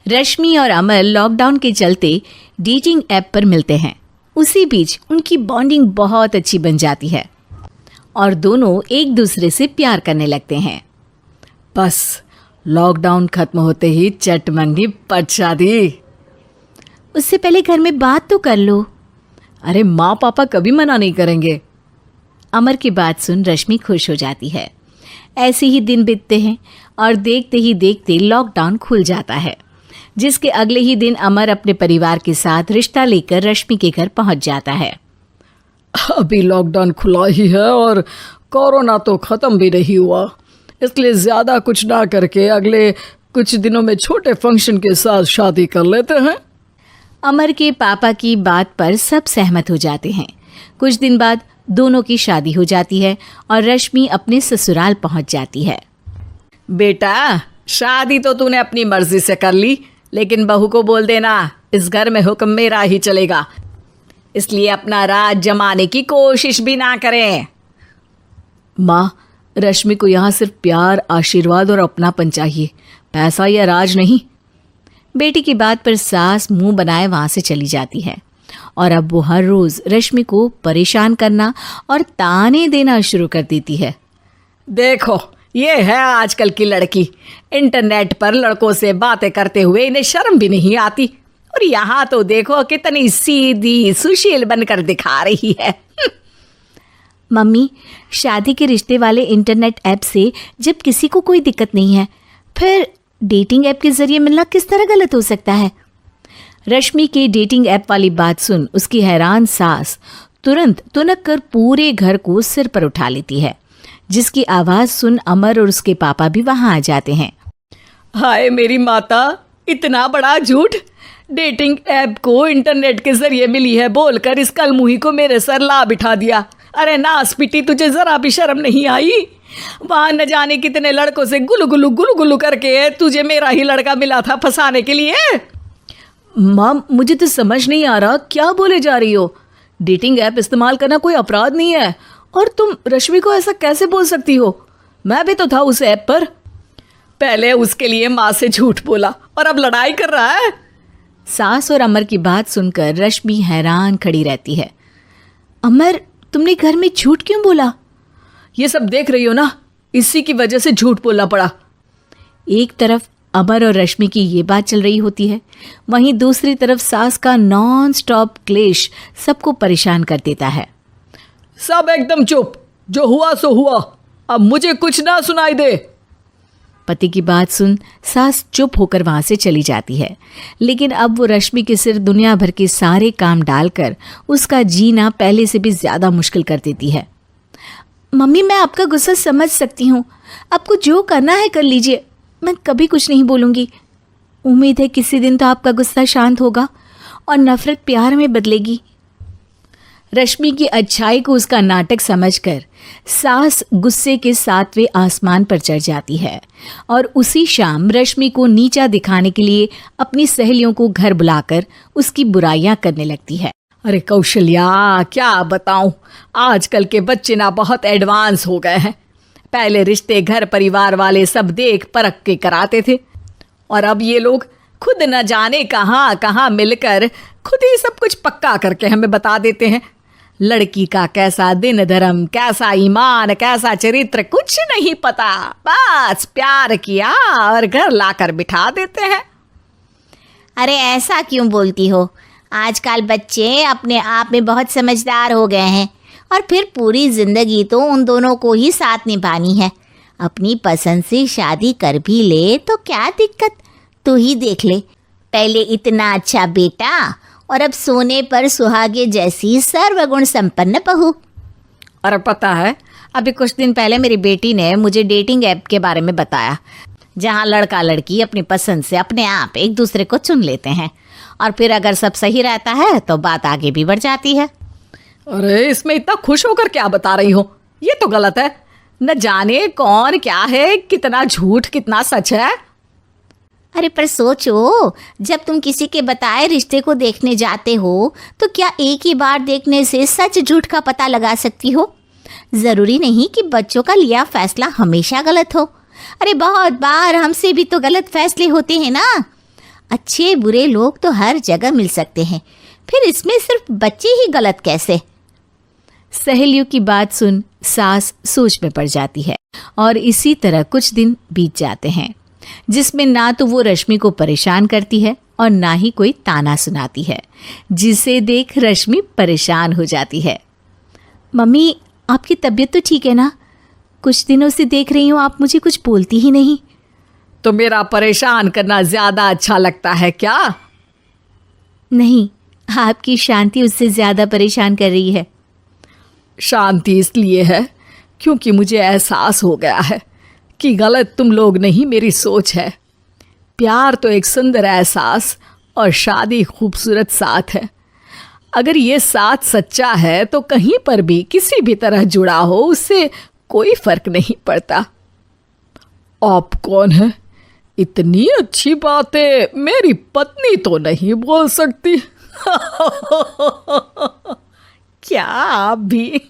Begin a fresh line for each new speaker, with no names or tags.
रश्मि और अमर लॉकडाउन के चलते डेटिंग ऐप पर मिलते हैं। उसी बीच उनकी बॉन्डिंग बहुत अच्छी बन जाती है और दोनों एक दूसरे से प्यार करने लगते हैं।
बस लॉकडाउन खत्म होते ही चट मंडी पट शादी।
उससे पहले घर में बात तो कर लो।
अरे माँ पापा कभी मना नहीं करेंगे।
अमर की बात सुन रश्मि खुश हो जाती है। ऐसे ही दिन बीतते हैं और देखते ही देखते लॉकडाउन खुल जाता है, जिसके अगले ही दिन अमर अपने परिवार के साथ रिश्ता लेकर रश्मि के घर पहुंच जाता है।
अभी लॉकडाउन खुला ही है और कोरोना तो ख़त्म भी नहीं हुआ, इसलिए ज़्यादा कुछ ना करके अगले कुछ दिनों में छोटे फंक्शन के साथ शादी कर लेते हैं।
अमर के पापा की बात पर सब सहमत हो जाते हैं। कुछ दिन बाद दोनों की शादी हो जाती है और रश्मि अपने ससुराल पहुंच जाती है।
बेटा, शादी तो तूने अपनी मर्जी से कर ली, लेकिन बहू को बोल देना इस घर में हुक्म मेरा ही चलेगा, इसलिए अपना राज जमाने की कोशिश भी ना करें।
माँ, रश्मि को यहाँ सिर्फ प्यार, आशीर्वाद और अपनापन चाहिए, पैसा या राज नहीं। बेटी की बात पर सास मुंह बनाए वहाँ से चली जाती है और अब वो हर रोज़ रश्मि को परेशान करना और ताने देना शुरू कर देती है।
देखो, ये है आजकल की लड़की, इंटरनेट पर लड़कों से बातें करते हुए इन्हें शर्म भी नहीं आती, और यहाँ तो देखो कितनी सीधी सुशील बनकर दिखा रही है।
मम्मी, शादी के रिश्ते वाले इंटरनेट ऐप से जब किसी को कोई दिक्कत नहीं है, फिर डेटिंग ऐप के जरिए मिलना किस तरह गलत हो सकता है? रश्मि के डेटिंग ऐप वाली बात सुन उसकी हैरान सास तुरंत तुनक कर पूरे घर को सिर पर उठा लेती है, जिसकी आवाज़ सुन अमर और उसके पापा भी वहाँ आ जाते हैं।
हाय मेरी माता, इतना बड़ा झूठ! डेटिंग ऐप को इंटरनेट के जरिए मिली है बोलकर इस कलमुही को मेरे सर ला बिठा दिया। अरे नास पिटी, तुझे जरा भी शर्म नहीं आई? वहाँ न जाने कितने लड़कों से गुलू गुलू करके तुझे मेरा ही लड़का मिला था फंसाने के लिए।
माँ, मुझे तो समझ नहीं आ रहा क्या बोले जा रही हो। डेटिंग ऐप इस्तेमाल करना कोई अपराध नहीं है, और तुम रश्मि को ऐसा कैसे बोल सकती हो? मैं भी तो था उस ऐप पर।
पहले उसके लिए माँ से झूठ बोला और अब लड़ाई कर रहा है।
सास और अमर की बात सुनकर रश्मि हैरान खड़ी रहती है। अमर, तुमने घर में झूठ क्यों बोला?
ये सब देख रही हो ना, इसी की वजह से झूठ बोलना पड़ा।
एक तरफ अमर और रश्मि की ये बात चल रही होती है, वहीं दूसरी तरफ सास का नॉन स्टॉप क्लेश सबको परेशान कर देता है।
सब एकदम चुप, जो हुआ सो हुआ, अब मुझे कुछ ना सुनाई दे।
पति की बात सुन सास चुप होकर वहां से चली जाती है, लेकिन अब वो रश्मि के सिर दुनिया भर के सारे काम डालकर उसका जीना पहले से भी ज्यादा मुश्किल कर देती है। मम्मी, मैं आपका गुस्सा समझ सकती हूँ, आपको जो करना है कर लीजिए, मैं कभी कुछ नहीं बोलूँगी। उम्मीद है किसी दिन तो आपका गुस्सा शांत होगा और नफरत प्यार में बदलेगी। रश्मि की अच्छाई को उसका नाटक समझकर सास गुस्से के 7वें आसमान पर चढ़ जाती है और उसी शाम रश्मि को नीचा दिखाने के लिए अपनी सहेलियों को घर बुलाकर उसकी बुराइयां करने लगती है।
अरे कौशल्या, क्या बताऊं, आजकल के बच्चे ना बहुत एडवांस हो गए हैं। पहले रिश्ते घर परिवार वाले सब देख परख के कराते थे, और अब ये लोग खुद न जाने कहाँ कहाँ मिलकर खुद ही सब कुछ पक्का करके हमें बता देते हैं। लड़की का कैसा दिन धर्म, कैसा ईमान, कैसा चरित्र कुछ नहीं पता, बस प्यार किया और घर लाकर बिठा देते हैं।
अरे ऐसा क्यों बोलती हो? आजकल बच्चे अपने आप में बहुत समझदार हो गए हैं, और फिर पूरी जिंदगी तो उन दोनों को ही साथ निभानी है। अपनी पसंद से शादी कर भी ले तो क्या दिक्कत? तू ही देख ले, पहले इतना अच्छा बेटा और अब सोने पर सुहागे जैसी सर्वगुण संपन्न बहू।
और पता है, अभी कुछ दिन पहले मेरी बेटी ने मुझे डेटिंग ऐप के बारे में बताया, जहाँ लड़का लड़की अपनी पसंद से अपने आप एक दूसरे को चुन लेते हैं, और फिर अगर सब सही रहता है तो बात आगे भी बढ़ जाती है।
अरे इसमें इतना खुश होकर क्या बता रही हो? ये तो गलत है। न जाने कौन क्या है, कितना झूठ कितना सच है।
अरे पर सोचो, जब तुम किसी के बताए रिश्ते को देखने जाते हो तो क्या एक ही बार देखने से सच झूठ का पता लगा सकती हो? ज़रूरी नहीं कि बच्चों का लिया फैसला हमेशा गलत हो। अरे बहुत बार हमसे भी तो गलत फैसले होते हैं ना। अच्छे बुरे लोग तो हर जगह मिल सकते हैं, फिर इसमें सिर्फ बच्चे ही गलत कैसे?
सहेलियों की बात सुन सास सोच में पड़ जाती है और इसी तरह कुछ दिन बीत जाते हैं, जिसमें ना तो वो रश्मि को परेशान करती है और ना ही कोई ताना सुनाती है, जिसे देख रश्मि परेशान हो जाती है। मम्मी, आपकी तबीयत तो ठीक है ना? कुछ दिनों से देख रही हूँ आप मुझे कुछ बोलती ही नहीं।
तो मेरा परेशान करना ज्यादा अच्छा लगता है क्या?
नहीं, आपकी शांति उससे ज्यादा परेशान कर रही है।
शांति इसलिए है क्योंकि मुझे एहसास हो गया है कि गलत तुम लोग नहीं, मेरी सोच है। प्यार तो एक सुंदर एहसास और शादी खूबसूरत साथ है। अगर ये साथ सच्चा है तो कहीं पर भी किसी भी तरह जुड़ा हो उससे कोई फर्क नहीं पड़ता। आप कौन है? इतनी अच्छी बातें मेरी पत्नी तो नहीं बोल सकती। क्या आप भी?